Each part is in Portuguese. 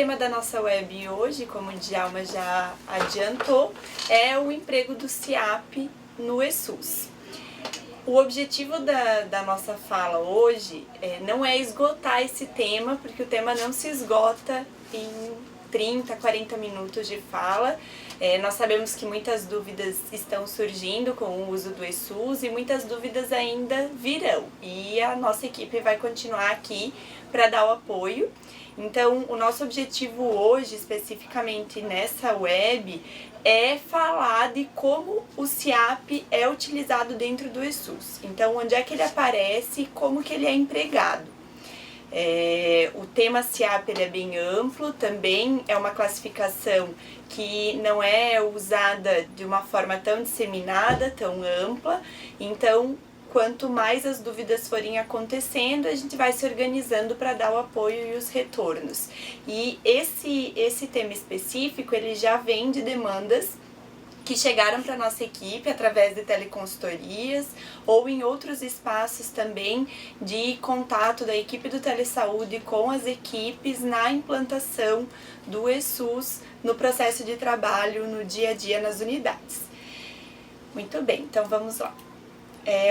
tema da nossa web hoje, como o Djalma já adiantou, é o emprego do SIAP no ESUS. O objetivo da nossa fala hoje não é esgotar esse tema, porque o tema não se esgota em 30, 40 minutos de fala. Nós sabemos que muitas dúvidas estão surgindo com o uso do ESUS e muitas dúvidas ainda virão. E a nossa equipe vai continuar aqui para dar o apoio. Então, o nosso objetivo hoje, especificamente nessa web, é falar de como o SIAP é utilizado dentro do ESUS. Então, onde é que ele aparece e como que ele é empregado. O tema SIAP ele é bem amplo, também é uma classificação que não é usada de uma forma tão disseminada, tão ampla. Então, quanto mais as dúvidas forem acontecendo, a gente vai se organizando para dar o apoio e os retornos. E esse tema específico, ele já vem de demandas que chegaram para a nossa equipe através de teleconsultorias ou em outros espaços também de contato da equipe do Telesaúde com as equipes na implantação do ESUS no processo de trabalho no dia a dia nas unidades. Muito bem, então vamos lá.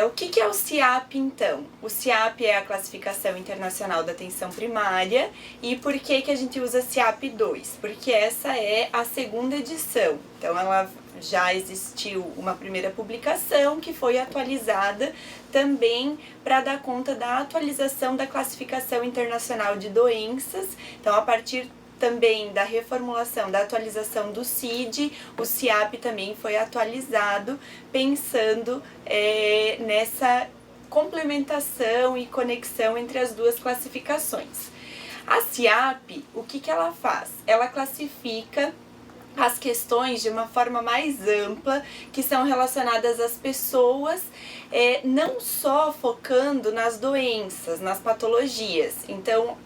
O que é o SIAP, então? O SIAP é a Classificação Internacional da Atenção Primária. E por que a gente usa SIAP 2? Porque essa é a segunda edição. Então, ela já existiu uma primeira publicação que foi atualizada também para dar conta da atualização da Classificação Internacional de Doenças. Então, a partir também da reformulação, da atualização do CID, o SIAP também foi atualizado, pensando nessa complementação e conexão entre as duas classificações. A SIAP, o que ela faz? Ela classifica as questões de uma forma mais ampla, que são relacionadas às pessoas, não só focando nas doenças, nas patologias. Então,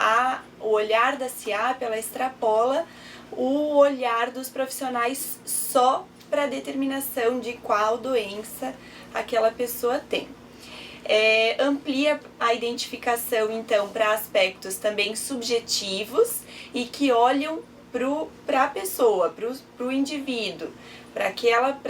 o olhar da SIAP, ela extrapola o olhar dos profissionais só para a determinação de qual doença aquela pessoa tem. Amplia a identificação, então, para aspectos também subjetivos e que olham para a pessoa, para o indivíduo, para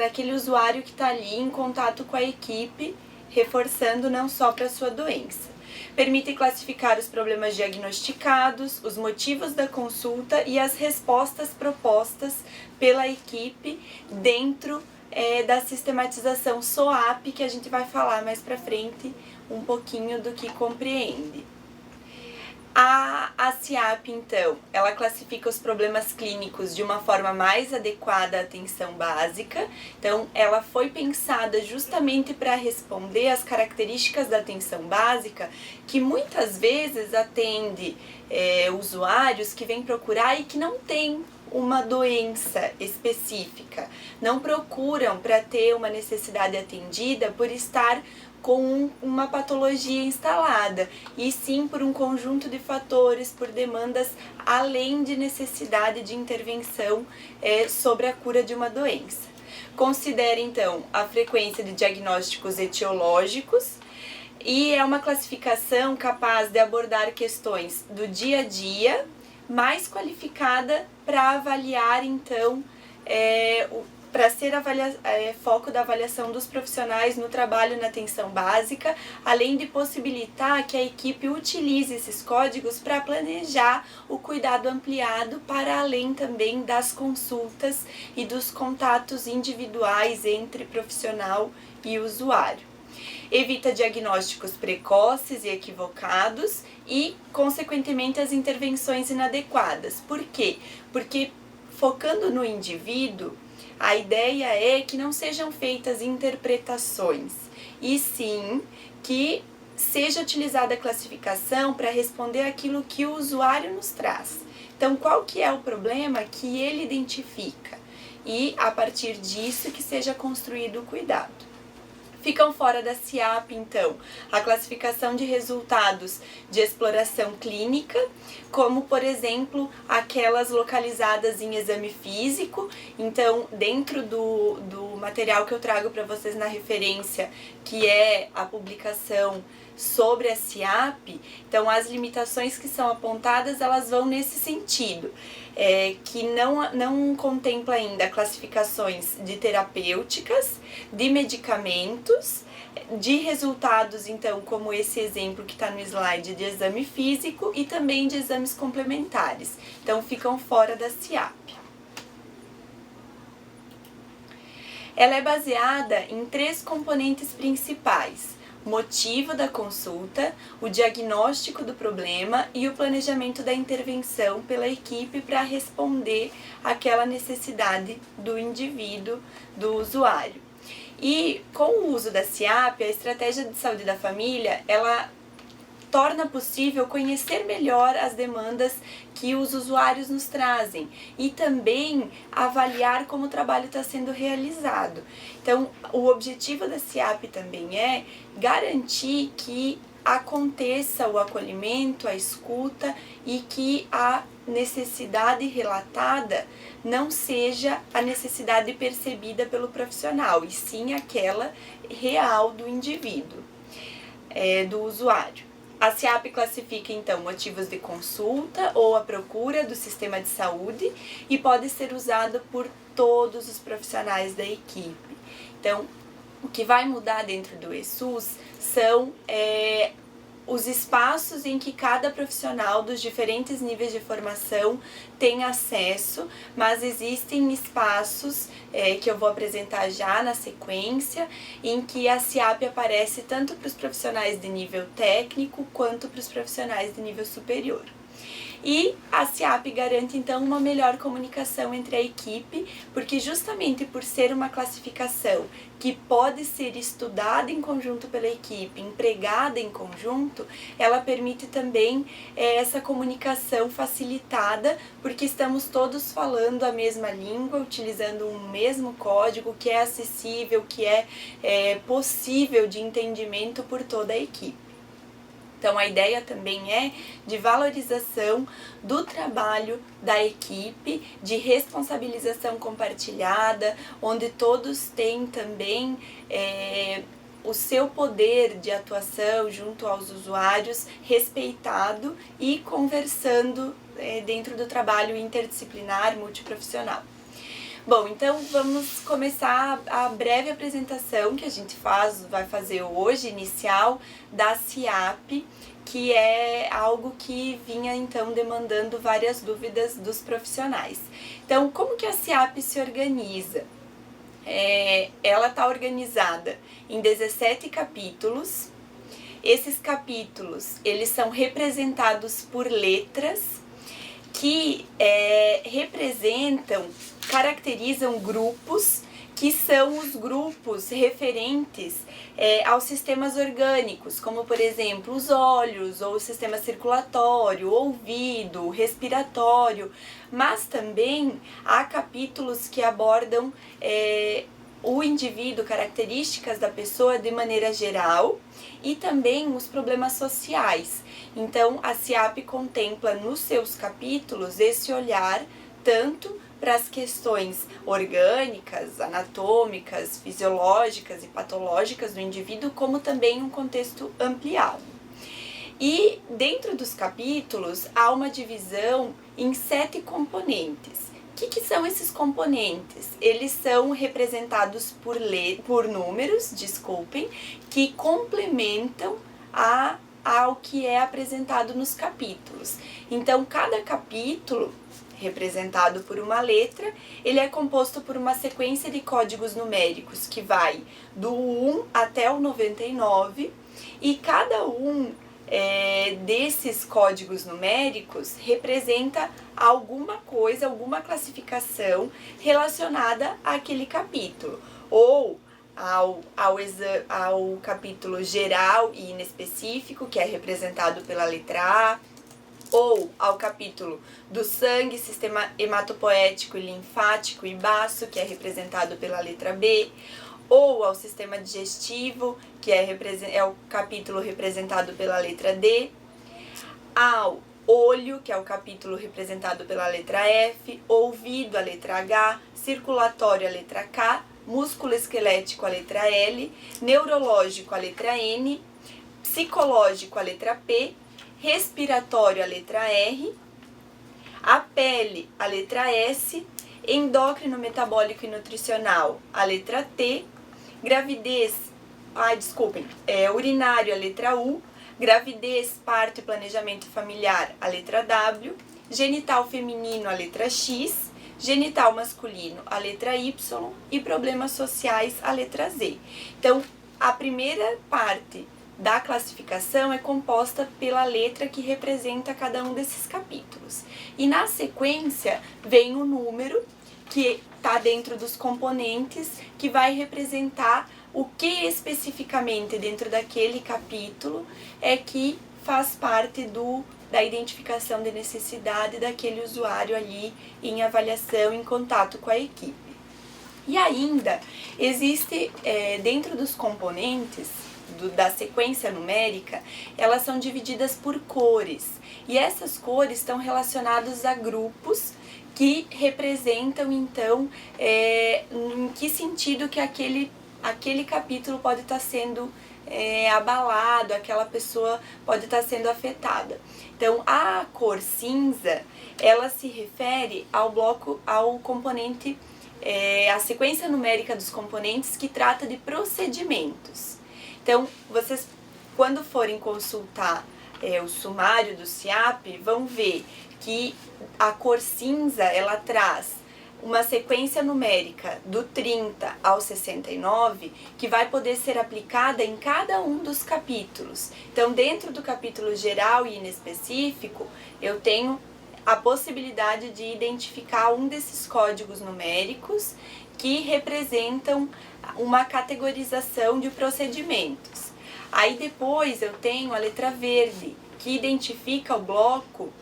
aquele usuário que está ali em contato com a equipe, reforçando não só para a sua doença. Permite classificar os problemas diagnosticados, os motivos da consulta e as respostas propostas pela equipe dentro da sistematização SOAP, que a gente vai falar mais para frente um pouquinho do que compreende. A SIAP, então, ela classifica os problemas clínicos de uma forma mais adequada à atenção básica. Então, ela foi pensada justamente para responder às características da atenção básica, que muitas vezes atende usuários que vêm procurar e que não têm uma doença específica, não procuram para ter uma necessidade atendida por estar com uma patologia instalada, e sim por um conjunto de fatores, por demandas além de necessidade de intervenção sobre a cura de uma doença. Considere, então, a frequência de diagnósticos etiológicos, e é uma classificação capaz de abordar questões do dia a dia, mais qualificada para avaliar, então, para ser foco da avaliação dos profissionais no trabalho na atenção básica, além de possibilitar que a equipe utilize esses códigos para planejar o cuidado ampliado para além também das consultas e dos contatos individuais entre profissional e usuário. Evita diagnósticos precoces e equivocados e, consequentemente, as intervenções inadequadas. Por quê? Porque, focando no indivíduo, a ideia é que não sejam feitas interpretações, e sim que seja utilizada a classificação para responder aquilo que o usuário nos traz. Então, qual que é o problema que ele identifica? E, a partir disso, que seja construído o cuidado. Ficam fora da SIAP, então, a classificação de resultados de exploração clínica, como, por exemplo, aquelas localizadas em exame físico. Então, dentro do o material que eu trago para vocês na referência, que é a publicação sobre a SIAP, então as limitações que são apontadas, elas vão nesse sentido, que não contempla ainda classificações de terapêuticas, de medicamentos, de resultados, então, como esse exemplo que está no slide de exame físico e também de exames complementares. Então, ficam fora da SIAP. Ela é baseada em 3 componentes principais: motivo da consulta, o diagnóstico do problema e o planejamento da intervenção pela equipe para responder àquela necessidade do indivíduo, do usuário. E com o uso da SIAP, a Estratégia de Saúde da Família, ela torna possível conhecer melhor as demandas que os usuários nos trazem e também avaliar como o trabalho está sendo realizado. Então, o objetivo da SIAP também é garantir que aconteça o acolhimento, a escuta e que a necessidade relatada não seja a necessidade percebida pelo profissional, e sim aquela real do indivíduo, do usuário. A SIAP classifica, então, motivos de consulta ou a procura do sistema de saúde e pode ser usado por todos os profissionais da equipe. Então, o que vai mudar dentro do ESUS são os espaços em que cada profissional dos diferentes níveis de formação tem acesso, mas existem espaços que eu vou apresentar já na sequência, em que a SIAP aparece tanto para os profissionais de nível técnico quanto para os profissionais de nível superior. E a SIAP garante, então, uma melhor comunicação entre a equipe, porque justamente por ser uma classificação que pode ser estudada em conjunto pela equipe, empregada em conjunto, ela permite também essa comunicação facilitada, porque estamos todos falando a mesma língua, utilizando um mesmo código que é acessível, que é possível de entendimento por toda a equipe. Então, a ideia também é de valorização do trabalho da equipe, de responsabilização compartilhada, onde todos têm também o seu poder de atuação junto aos usuários respeitado e conversando dentro do trabalho interdisciplinar multiprofissional. Bom, então vamos começar a breve apresentação que a gente vai fazer hoje, inicial, da SIAP, que é algo que vinha então demandando várias dúvidas dos profissionais. Então, como que a SIAP se organiza? Ela está organizada em 17 capítulos. Esses capítulos, eles são representados por letras que caracterizam grupos que são os grupos referentes aos sistemas orgânicos, como por exemplo os olhos, ou o sistema circulatório, ouvido, respiratório, mas também há capítulos que abordam o indivíduo, características da pessoa de maneira geral e também os problemas sociais. Então, a SIAP contempla nos seus capítulos esse olhar tanto para as questões orgânicas, anatômicas, fisiológicas e patológicas do indivíduo, como também um contexto ampliado. E dentro dos capítulos há uma divisão em 7 componentes. O que são esses componentes? Eles são representados por números, que complementam ao que é apresentado nos capítulos. Então, cada capítulo, representado por uma letra, ele é composto por uma sequência de códigos numéricos que vai do 1 até o 99, e cada um desses códigos numéricos representa alguma coisa, alguma classificação relacionada àquele capítulo, ou ao capítulo geral e inespecífico, que é representado pela letra A, ou ao capítulo do sangue, sistema hematopoético, linfático e baço, que é representado pela letra B, ou ao sistema digestivo, que é o capítulo representado pela letra D, ao olho, que é o capítulo representado pela letra F, ouvido, a letra H, circulatório, a letra K, músculo-esquelético, a letra L, neurológico, a letra N, psicológico, a letra P, respiratório, a letra R, a pele, a letra S, endócrino, metabólico e nutricional, a letra T, gravidez, urinário, a letra U, gravidez, parto e planejamento familiar, a letra W, genital feminino, a letra X, genital masculino, a letra Y e problemas sociais, a letra Z. Então, a primeira parte da classificação é composta pela letra que representa cada um desses capítulos. E na sequência vem o número que está dentro dos componentes, que vai representar o que especificamente dentro daquele capítulo é que faz parte da identificação de necessidade daquele usuário ali em avaliação, em contato com a equipe. E ainda existe dentro dos componentes da sequência numérica, elas são divididas por cores. E essas cores estão relacionadas a grupos que representam, então, em que sentido que aquele capítulo pode estar sendo abalado, aquela pessoa pode estar sendo afetada. Então, a cor cinza, ela se refere ao componente, a sequência numérica dos componentes que trata de procedimentos. Então, vocês, quando forem consultar o sumário do SIAP, vão ver que a cor cinza, ela traz uma sequência numérica do 30 ao 69 que vai poder ser aplicada em cada um dos capítulos. Então, dentro do capítulo geral e inespecífico, eu tenho a possibilidade de identificar um desses códigos numéricos que representam uma categorização de procedimentos. Aí depois eu tenho a letra verde, que identifica o bloco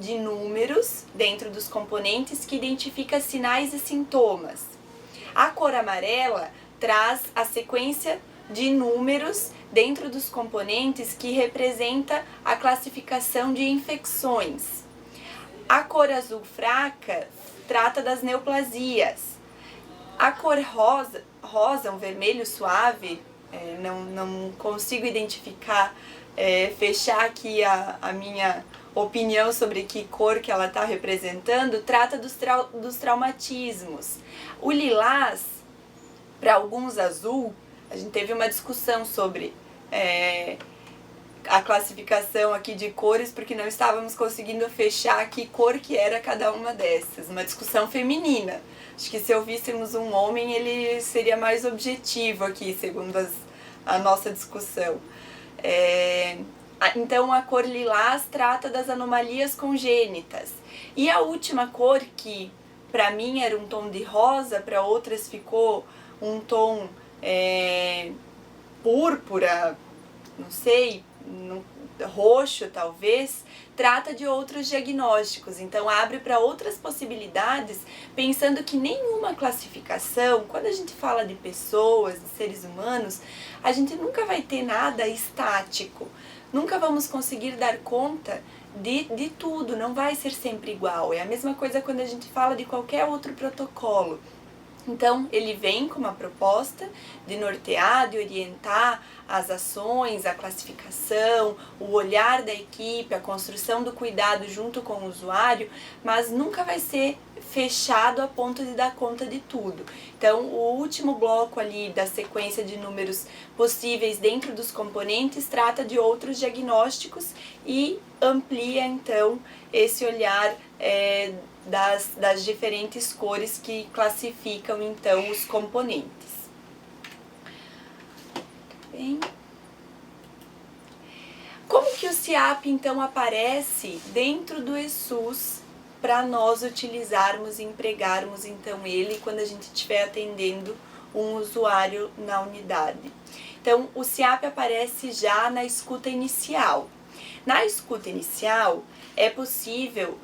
de números dentro dos componentes, que identifica sinais e sintomas. A cor amarela traz a sequência de números dentro dos componentes que representa a classificação de infecções. A cor azul fraca trata das neoplasias. A cor rosa, um vermelho suave, não consigo identificar, fechar aqui a minha opinião sobre que cor que ela está representando, trata dos traumatismos. O lilás, para alguns azul, a gente teve uma discussão sobre a classificação aqui de cores, porque não estávamos conseguindo fechar que cor que era cada uma dessas. Uma discussão feminina. Acho que se ouvíssemos um homem, ele seria mais objetivo aqui, segundo a nossa discussão. Então, a cor lilás trata das anomalias congênitas. E a última cor, que para mim era um tom de rosa, para outras ficou um tom púrpura, não sei, roxo talvez, trata de outros diagnósticos. Então abre para outras possibilidades, pensando que nenhuma classificação, quando a gente fala de pessoas, de seres humanos, a gente nunca vai ter nada estático, nunca vamos conseguir dar conta de tudo, não vai ser sempre igual. É a mesma coisa quando a gente fala de qualquer outro protocolo. Então, ele vem com uma proposta de nortear, de orientar as ações, a classificação, o olhar da equipe, a construção do cuidado junto com o usuário, mas nunca vai ser fechado a ponto de dar conta de tudo. Então, o último bloco ali da sequência de números possíveis dentro dos componentes trata de outros diagnósticos e amplia, então, esse olhar das diferentes cores que classificam, então, os componentes. Bem, como que o SIAP, então, aparece dentro do ESUS para nós utilizarmos e empregarmos, então, ele quando a gente estiver atendendo um usuário na unidade? Então, o SIAP aparece já na escuta inicial. Na escuta inicial, é possível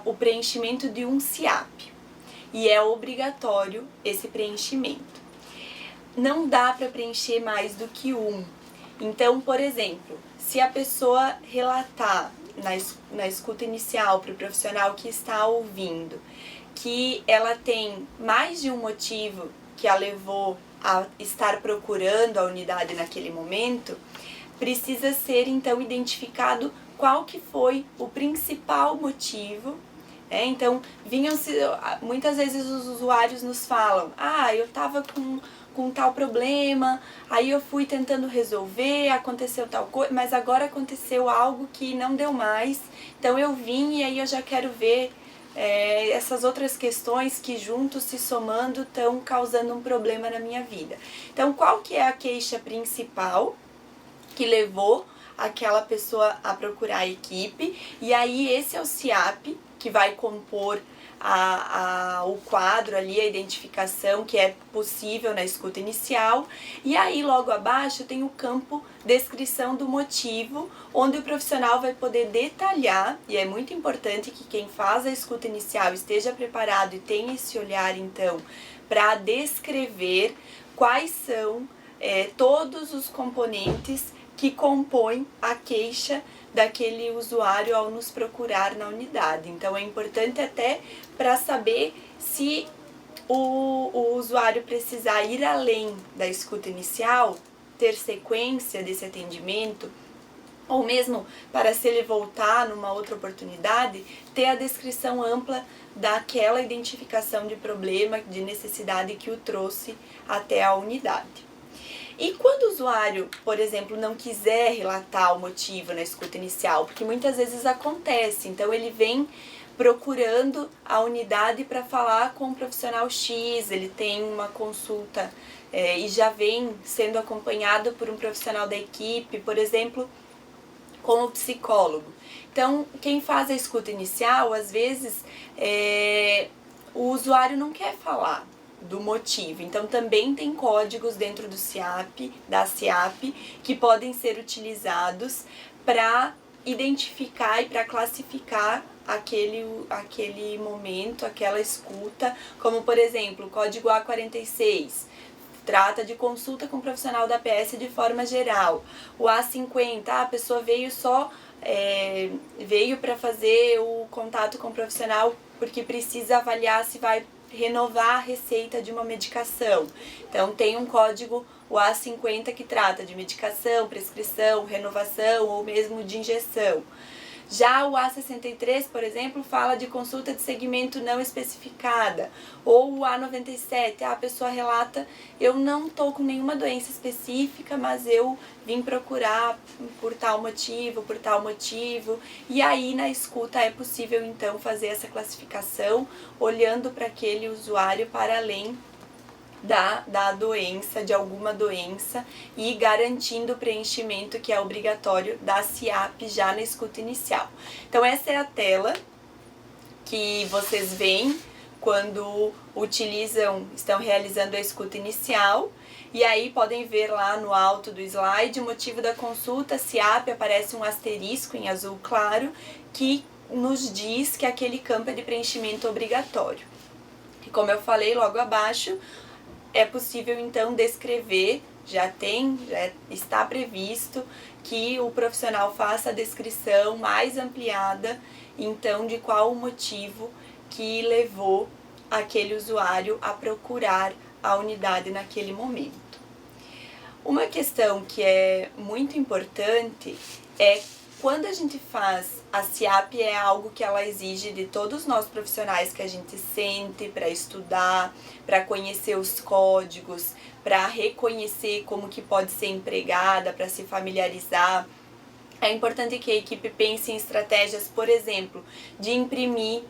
o preenchimento de um SIAP e é obrigatório esse preenchimento. Não dá para preencher mais do que um. Então, por exemplo, se a pessoa relatar na escuta inicial para o profissional que está ouvindo que ela tem mais de um motivo que a levou a estar procurando a unidade naquele momento, precisa ser então identificado qual que foi o principal motivo. Então, muitas vezes os usuários nos falam, eu estava com tal problema, aí eu fui tentando resolver, aconteceu tal coisa, mas agora aconteceu algo que não deu mais, então eu vim e aí eu já quero ver essas outras questões que juntos se somando estão causando um problema na minha vida. Então, qual que é a queixa principal que levou aquela pessoa a procurar a equipe? E aí esse é o CIAP que vai compor o quadro ali, a identificação que é possível na escuta inicial. E aí logo abaixo tem o campo descrição do motivo, onde o profissional vai poder detalhar, e é muito importante que quem faz a escuta inicial esteja preparado e tenha esse olhar então para descrever quais são todos os componentes que compõem a queixa daquele usuário ao nos procurar na unidade. Então é importante até para saber se o usuário precisar ir além da escuta inicial, ter sequência desse atendimento, ou mesmo para se ele voltar numa outra oportunidade, ter a descrição ampla daquela identificação de problema, de necessidade que o trouxe até a unidade. E quando o usuário, por exemplo, não quiser relatar o motivo na escuta inicial, porque muitas vezes acontece, então ele vem procurando a unidade para falar com o profissional X, ele tem uma consulta e já vem sendo acompanhado por um profissional da equipe, por exemplo, com o psicólogo. Então, quem faz a escuta inicial, às vezes, o usuário não quer falar do motivo. Então, também tem códigos dentro do CIAP, da CIAP, que podem ser utilizados para identificar e para classificar aquele momento, aquela escuta, como, por exemplo, o código A46, trata de consulta com o profissional da PS de forma geral. O A50, a pessoa veio veio para fazer o contato com o profissional porque precisa avaliar se vai renovar a receita de uma medicação. Então tem um código, o A50, que trata de medicação, prescrição, renovação ou mesmo de injeção. Já o A63, por exemplo, fala de consulta de segmento não especificada. Ou o A97, a pessoa relata, eu não estou com nenhuma doença específica, mas eu vim procurar por tal motivo. E aí na escuta é possível então fazer essa classificação, olhando para aquele usuário para além da doença, de alguma doença, e garantindo o preenchimento que é obrigatório da CIAP já na escuta inicial. Então essa é a tela que vocês veem quando estão realizando a escuta inicial, e aí podem ver lá no alto do slide o motivo da consulta, CIAP, aparece um asterisco em azul claro que nos diz que aquele campo é de preenchimento obrigatório. E como eu falei logo abaixo, é possível então descrever, já está previsto que o profissional faça a descrição mais ampliada, então, de qual o motivo que levou aquele usuário a procurar a unidade naquele momento. Uma questão que é muito importante é quando a gente faz a CIAP, é algo que ela exige de todos nós profissionais que a gente sente para estudar, para conhecer os códigos, para reconhecer como que pode ser empregada, para se familiarizar. É importante que a equipe pense em estratégias, por exemplo, de imprimir,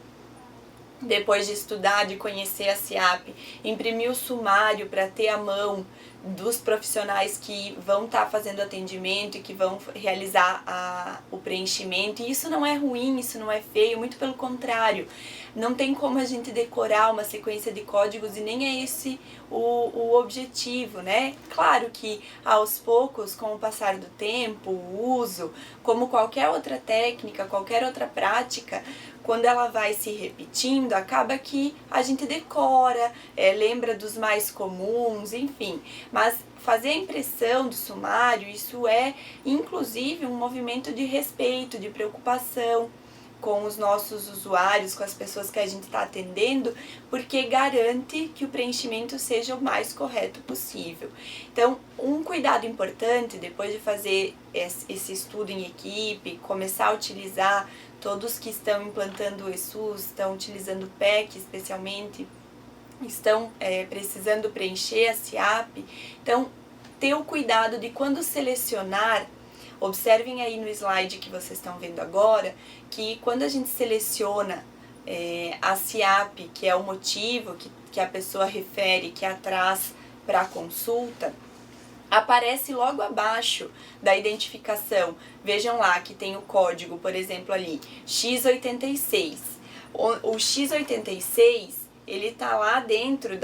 depois de estudar, de conhecer a CIAP, imprimir o sumário para ter à mão dos profissionais que vão estar fazendo atendimento e que vão realizar o preenchimento. E isso não é ruim, isso não é feio, muito pelo contrário. Não tem como a gente decorar uma sequência de códigos e nem é esse o objetivo, né? Claro que aos poucos, com o passar do tempo, o uso, como qualquer outra técnica, qualquer outra prática, quando ela vai se repetindo, acaba que a gente decora, lembra dos mais comuns, enfim. Mas fazer a impressão do sumário, isso é inclusive um movimento de respeito, de preocupação com os nossos usuários, com as pessoas que a gente está atendendo, porque garante que o preenchimento seja o mais correto possível. Então, um cuidado importante, depois de fazer esse estudo em equipe, começar a utilizar, todos que estão implantando o ESUS, estão utilizando o PEC especialmente, estão precisando preencher a SIAP, então ter o cuidado de quando selecionar. Observem aí no slide que vocês estão vendo agora, que quando a gente seleciona a SIAP, que é o motivo que a pessoa refere, que traz para a consulta, aparece logo abaixo da identificação. Vejam lá que tem o código, por exemplo, ali, X86. O X86, ele está lá dentro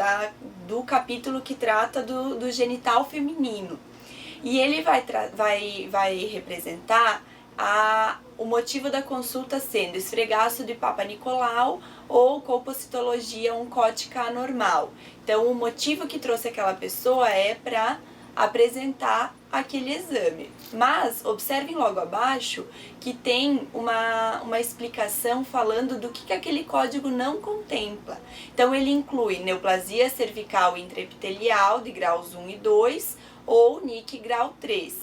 do capítulo que trata do genital feminino. E ele vai representar o motivo da consulta sendo esfregaço de Papa Nicolau ou colpocitologia oncótica anormal. Então, o motivo que trouxe aquela pessoa é para apresentar aquele exame. Mas, observem logo abaixo que tem uma explicação falando do que aquele código não contempla. Então, ele inclui neoplasia cervical intraepitelial de graus 1 e 2, ou NIC grau 3,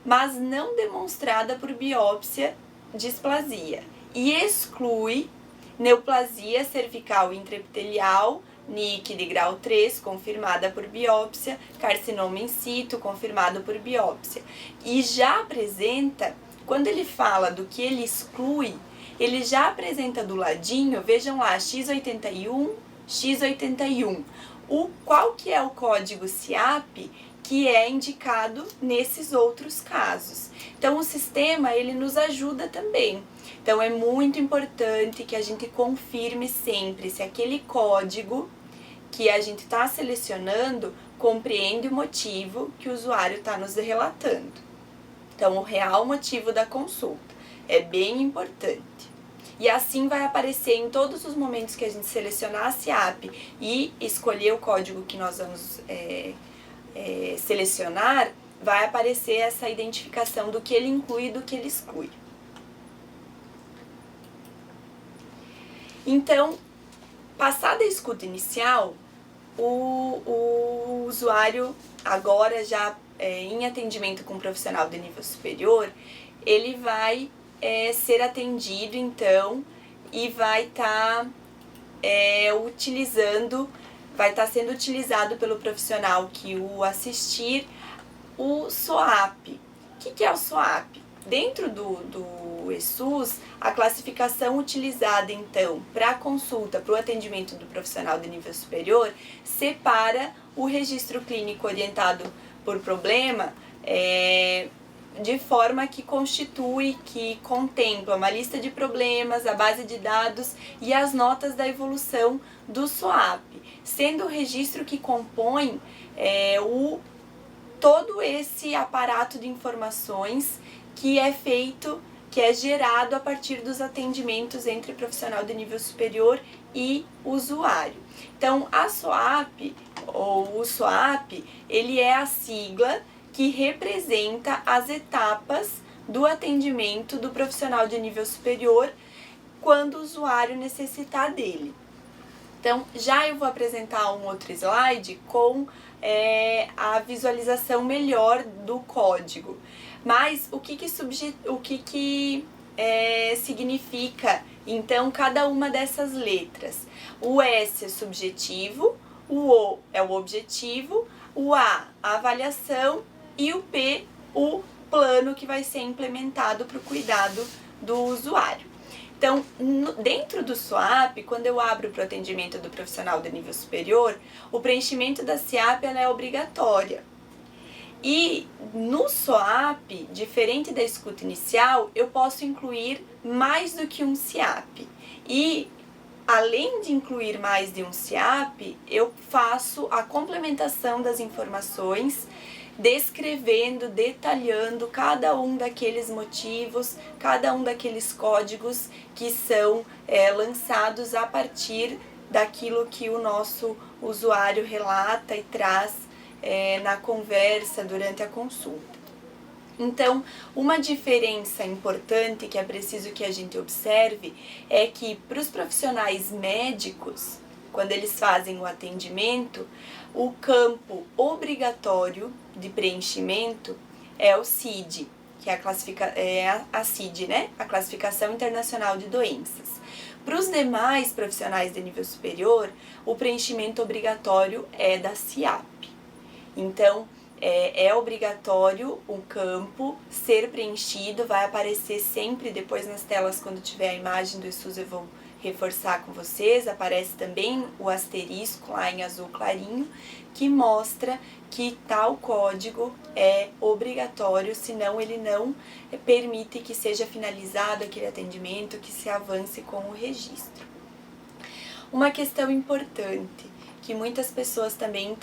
mas não demonstrada por biópsia displasia, e exclui neoplasia cervical intraepitelial, NIC de grau 3, confirmada por biópsia, carcinoma in situ, confirmado por biópsia. E já apresenta, quando ele fala do que ele exclui, ele já apresenta do ladinho, vejam lá, X81, X81. Qual que é o código SIAP que é indicado nesses outros casos. Então, o sistema, ele nos ajuda também. Então, é muito importante que a gente confirme sempre se aquele código que a gente está selecionando compreende o motivo que o usuário está nos relatando. Então, o real motivo da consulta é bem importante. E assim vai aparecer em todos os momentos que a gente selecionar a SIAP e escolher o código que nós vamos selecionar, vai aparecer essa identificação do que ele inclui e do que ele exclui. Então, passada a escuta inicial, o usuário agora já em atendimento com um profissional de nível superior, ele vai ser atendido então e vai estar vai estar sendo utilizado pelo profissional que o assistir o SOAP. O que é o SOAP? Dentro do ESUS, a classificação utilizada então para a consulta, para o atendimento do profissional de nível superior, separa o registro clínico orientado por problema de forma que constitui, que contempla uma lista de problemas, a base de dados e as notas da evolução do SOAP, sendo o registro que compõe todo esse aparato de informações que é feito, que é gerado a partir dos atendimentos entre profissional de nível superior e usuário. Então, a SOAP, ou o SOAP, ele é a sigla que representa as etapas do atendimento do profissional de nível superior quando o usuário necessitar dele. Então, já eu vou apresentar um outro slide com a visualização melhor do código. Mas o que significa, então, cada uma dessas letras? O S é subjetivo, o O é o objetivo, o A avaliação e o P o plano que vai ser implementado para o cuidado do usuário. Então, dentro do SOAP, quando eu abro para o atendimento do profissional de nível superior, o preenchimento da SIAP ela é obrigatória. E no SOAP, diferente da escuta inicial, eu posso incluir mais do que um SIAP. E, além de incluir mais de um SIAP, eu faço a complementação das informações, descrevendo, detalhando cada um daqueles motivos, cada um daqueles códigos que são lançados a partir daquilo que o nosso usuário relata e traz na conversa durante a consulta. Então, uma diferença importante que é preciso que a gente observe é que para os profissionais médicos, quando eles fazem o atendimento, o campo obrigatório de preenchimento é o CID, que é a CID, né? A Classificação Internacional de Doenças. Para os demais profissionais de nível superior, o preenchimento obrigatório é da CIAP. Então, é obrigatório o campo ser preenchido, vai aparecer sempre depois nas telas quando tiver a imagem do SUS, eu vou reforçar com vocês, aparece também o asterisco lá em azul clarinho, que mostra que tal código é obrigatório, senão ele não permite que seja finalizado aquele atendimento, que se avance com o registro. Uma questão importante, que muitas pessoas também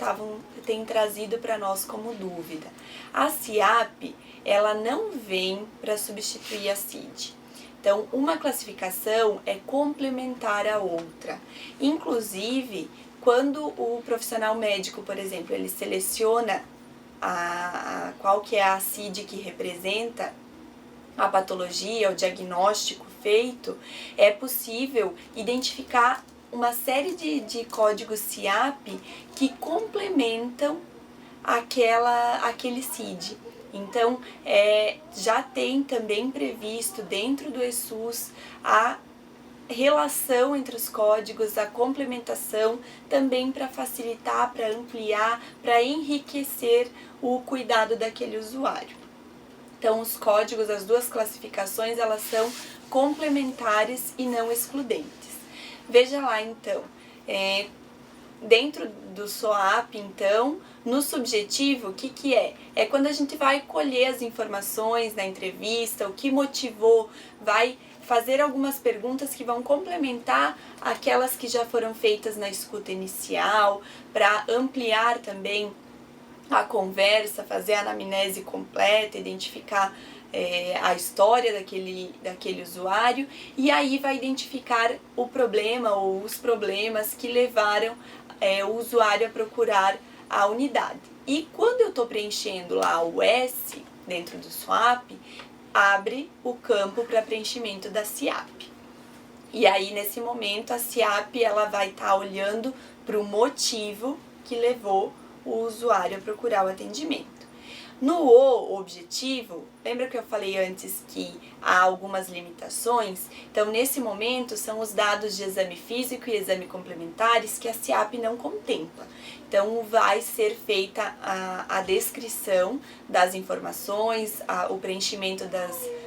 têm trazido para nós como dúvida. A CIAP, ela não vem para substituir a CID. Então, uma classificação é complementar a outra. Inclusive, quando o profissional médico, por exemplo, ele seleciona qual que é a CID que representa a patologia, o diagnóstico feito, é possível identificar uma série de códigos CIAP que complementam aquele CID. Então, já tem também previsto dentro do ESUS a relação entre os códigos, a complementação, também para facilitar, para ampliar, para enriquecer o cuidado daquele usuário. Então, os códigos, as duas classificações, elas são complementares e não excludentes. Veja lá, então, dentro do SOAP, então, no subjetivo, o que é? É quando a gente vai colher as informações na entrevista, o que motivou, vai fazer algumas perguntas que vão complementar aquelas que já foram feitas na escuta inicial, para ampliar também a conversa, fazer a anamnese completa, identificar a história daquele usuário, e aí vai identificar o problema ou os problemas que levaram o usuário a procurar a unidade. E quando eu estou preenchendo lá o S dentro do SWAP, abre o campo para preenchimento da CIAP. E aí, nesse momento, a CIAP ela vai estar olhando para o motivo que levou o usuário a procurar o atendimento. No objetivo, lembra que eu falei antes que há algumas limitações? Então, nesse momento, são os dados de exame físico e exame complementares que a CIAP não contempla. Então, vai ser feita a descrição das informações, o preenchimento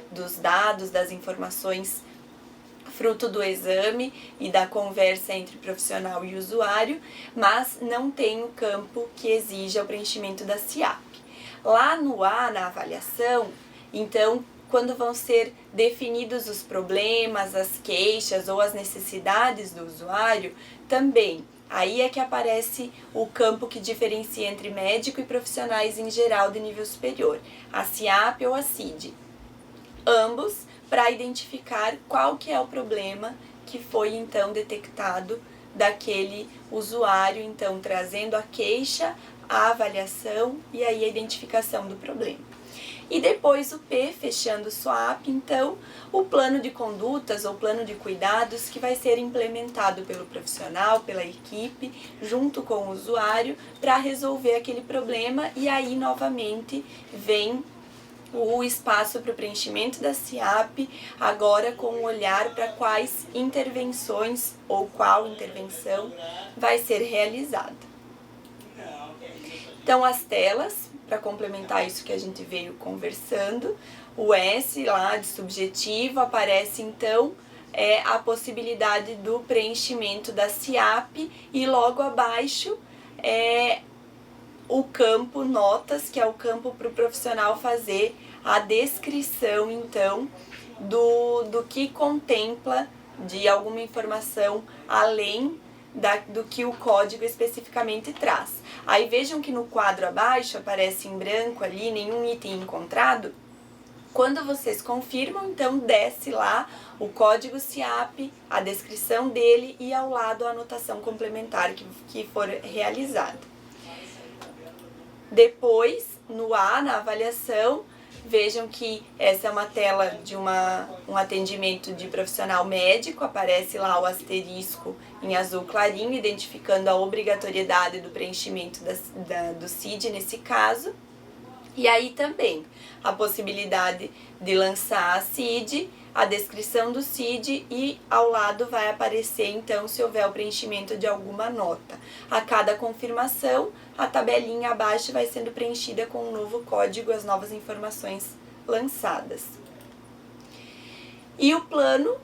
dos dados, das informações fruto do exame e da conversa entre profissional e usuário, mas não tem o campo que exija o preenchimento da CIAP. Lá no A, na avaliação, então, quando vão ser definidos os problemas, as queixas ou as necessidades do usuário, também, aí é que aparece o campo que diferencia entre médico e profissionais em geral de nível superior, a CIAP ou a CID. Ambos para identificar qual que é o problema que foi então detectado daquele usuário, então trazendo a queixa, a avaliação e aí a identificação do problema. E depois o P, fechando o SWAP, então o plano de condutas ou plano de cuidados que vai ser implementado pelo profissional, pela equipe, junto com o usuário, para resolver aquele problema, e aí novamente vem o espaço para o preenchimento da CIAP, agora com um olhar para quais intervenções ou qual intervenção vai ser realizada. Então, as telas, para complementar isso que a gente veio conversando, o S lá de subjetivo aparece então a possibilidade do preenchimento da CIAP e logo abaixo o campo notas, que é o campo para o profissional fazer a descrição, então, do que contempla de alguma informação além do que o código especificamente traz. Aí vejam que no quadro abaixo aparece em branco ali, nenhum item encontrado. Quando vocês confirmam, então desce lá o código CIAP, a descrição dele e ao lado a anotação complementar que for realizada. Depois, no A, na avaliação, Vejam que essa é uma tela de um atendimento de profissional médico, aparece lá o asterisco em azul clarinho, identificando a obrigatoriedade do preenchimento do CID nesse caso. E aí também a possibilidade de lançar a CID, a descrição do CID e ao lado vai aparecer então se houver o preenchimento de alguma nota. A cada confirmação, a tabelinha abaixo vai sendo preenchida com um novo código, as novas informações lançadas. E o plano,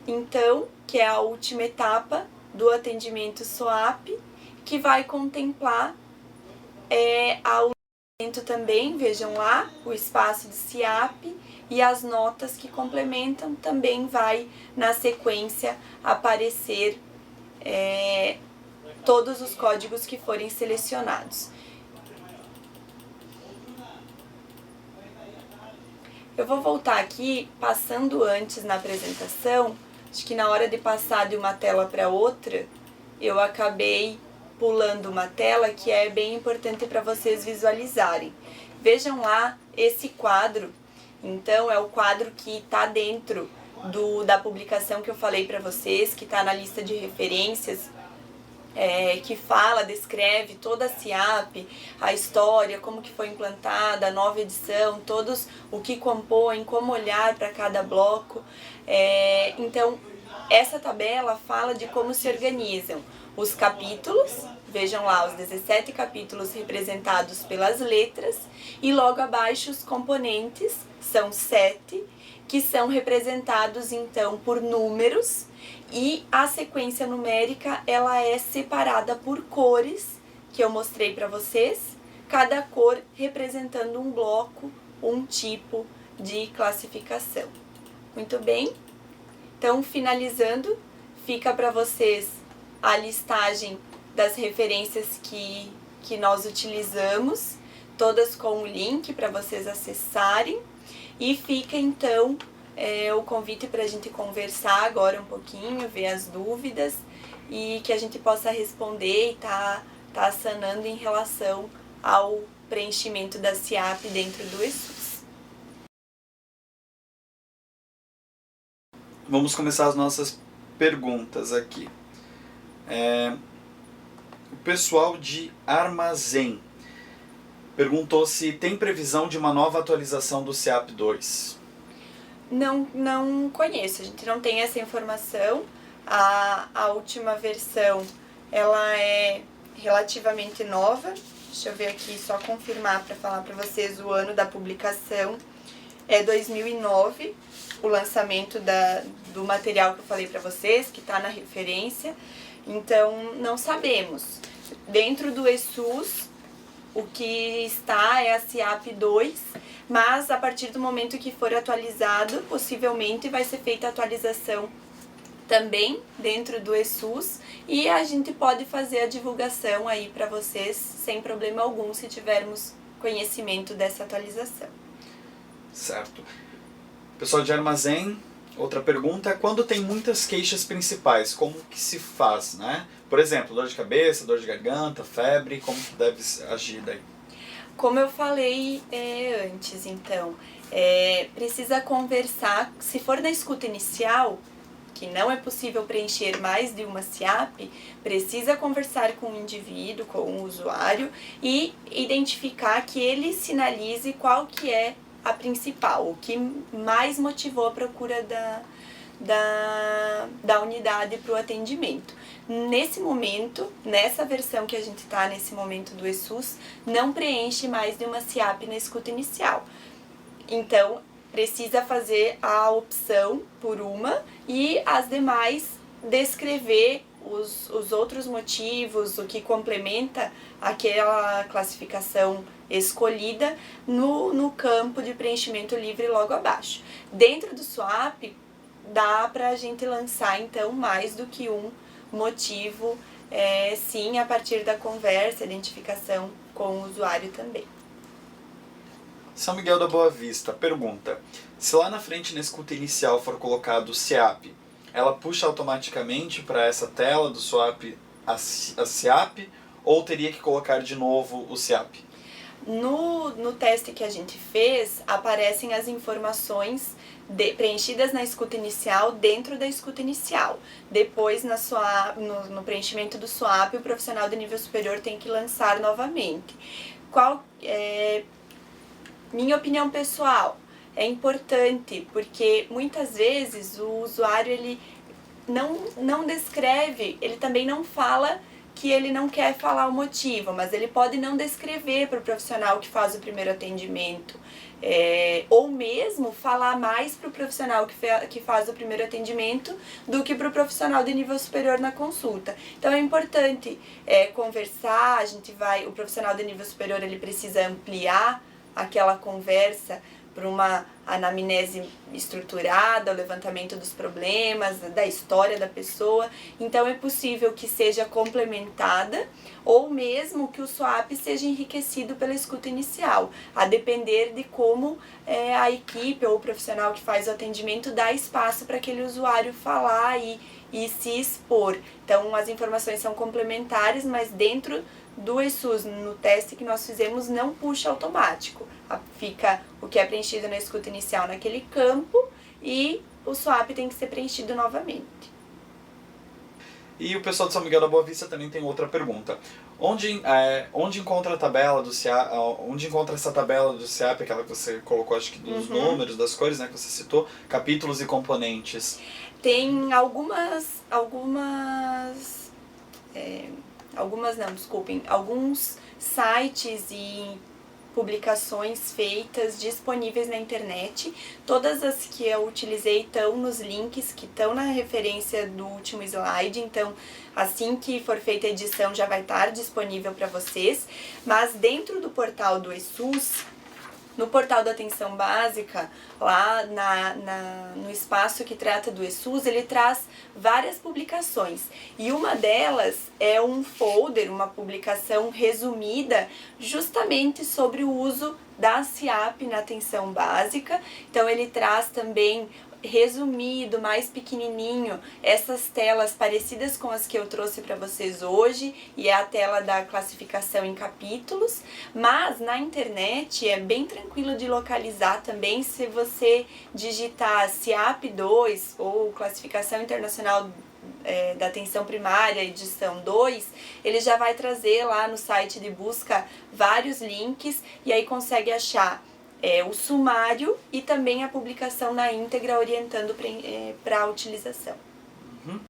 então, que é a última etapa do atendimento SOAP, que vai contemplar também, vejam lá, o espaço de SIAP e as notas que complementam também vai na sequência aparecer todos os códigos que forem selecionados. Eu vou voltar aqui, passando antes na apresentação, acho que na hora de passar de uma tela para outra, eu acabei pulando uma tela que é bem importante para vocês visualizarem. Vejam lá esse quadro, então é o quadro que está dentro da publicação que eu falei para vocês, que está na lista de referências, que fala, descreve toda a SIAP, a história, como que foi implantada, a nova edição, todos o que compõem, como olhar para cada bloco. Então, essa tabela fala de como se organizam os capítulos, vejam lá os 17 capítulos representados pelas letras, e logo abaixo os componentes, são 7, que são representados então por números, e a sequência numérica ela é separada por cores, que eu mostrei para vocês, cada cor representando um bloco, um tipo de classificação. Muito bem? Então, finalizando, fica para vocês a listagem das referências que nós utilizamos, todas com o link para vocês acessarem, e fica então o convite para a gente conversar agora um pouquinho, ver as dúvidas e que a gente possa responder e tá sanando em relação ao preenchimento da SIAP dentro do ESUS. Vamos começar as nossas perguntas aqui. O pessoal de Armazém perguntou se tem previsão de uma nova atualização do SIAP 2. Não conheço, a gente não tem essa informação. A última versão ela é relativamente nova. Deixa eu ver aqui, só confirmar para falar para vocês o ano da publicação. É 2009, o lançamento do material que eu falei para vocês, que está na referência. Então, não sabemos. Dentro do ESUS, o que está é a SIAP 2, mas a partir do momento que for atualizado, possivelmente vai ser feita a atualização também dentro do ESUS e a gente pode fazer a divulgação aí para vocês sem problema algum se tivermos conhecimento dessa atualização. Certo. Pessoal de Armazém, outra pergunta é quando tem muitas queixas principais, como que se faz, né? Por exemplo, dor de cabeça, dor de garganta, febre, como que deve agir daí? Como eu falei antes, então, precisa conversar, se for na escuta inicial, que não é possível preencher mais de uma SIAP, precisa conversar com o indivíduo, com o usuário e identificar que ele sinalize qual que é a principal, o que mais motivou a procura da unidade para o atendimento. Nesse momento, nessa versão que a gente está nesse momento do ESUS, não preenche mais de uma SIAP na escuta inicial. Então, precisa fazer a opção por uma e as demais descrever os outros motivos, o que complementa aquela classificação escolhida no campo de preenchimento livre logo abaixo. Dentro do SWAP, dá para a gente lançar então mais do que um motivo, sim, a partir da conversa, identificação com o usuário também. São Miguel da Boa Vista pergunta, se lá na frente na escuta inicial for colocado o SIAP, ela puxa automaticamente para essa tela do SWAP a SIAP ou teria que colocar de novo o SIAP? No teste que a gente fez, aparecem as informações preenchidas na escuta inicial dentro da escuta inicial. Depois, no preenchimento do SWAP, o profissional de nível superior tem que lançar novamente. Minha opinião pessoal, é importante, porque muitas vezes o usuário ele não descreve, ele também não fala que ele não quer falar o motivo, mas ele pode não descrever para o profissional que faz o primeiro atendimento. Ou mesmo falar mais para o profissional que faz o primeiro atendimento do que para o profissional de nível superior na consulta. Então é importante conversar, o profissional de nível superior ele precisa ampliar aquela conversa para uma anamnese estruturada, o levantamento dos problemas, da história da pessoa. Então é possível que seja complementada ou mesmo que o SWAP seja enriquecido pela escuta inicial, a depender de como a equipe ou o profissional que faz o atendimento dá espaço para aquele usuário falar e se expor. Então as informações são complementares, mas dentro do ESUS, no teste que nós fizemos, não puxa automático. Fica o que é preenchido na escuta inicial naquele campo e o SWAP tem que ser preenchido novamente. E o pessoal de São Miguel da Boa Vista também tem outra pergunta. Onde encontra a tabela do SIAP, onde encontra essa tabela do SIAP, aquela que você colocou, acho que dos números, das cores, né, que você citou, capítulos e componentes? Tem alguns sites e publicações feitas disponíveis na internet. Todas as que eu utilizei estão nos links que estão na referência do último slide, então assim que for feita a edição já vai estar disponível para vocês. Mas dentro do portal do ESUS, no portal da atenção básica, lá no espaço que trata do ESUS, ele traz várias publicações. E uma delas é um folder, uma publicação resumida justamente sobre o uso da SIAP na atenção básica. Então ele traz também resumido, mais pequenininho, essas telas parecidas com as que eu trouxe para vocês hoje, e é a tela da classificação em capítulos, mas na internet é bem tranquilo de localizar também. Se você digitar SIAP 2 ou Classificação Internacional da Atenção Primária, edição 2, ele já vai trazer lá no site de busca vários links, e aí consegue achar o sumário e também a publicação na íntegra orientando para a utilização.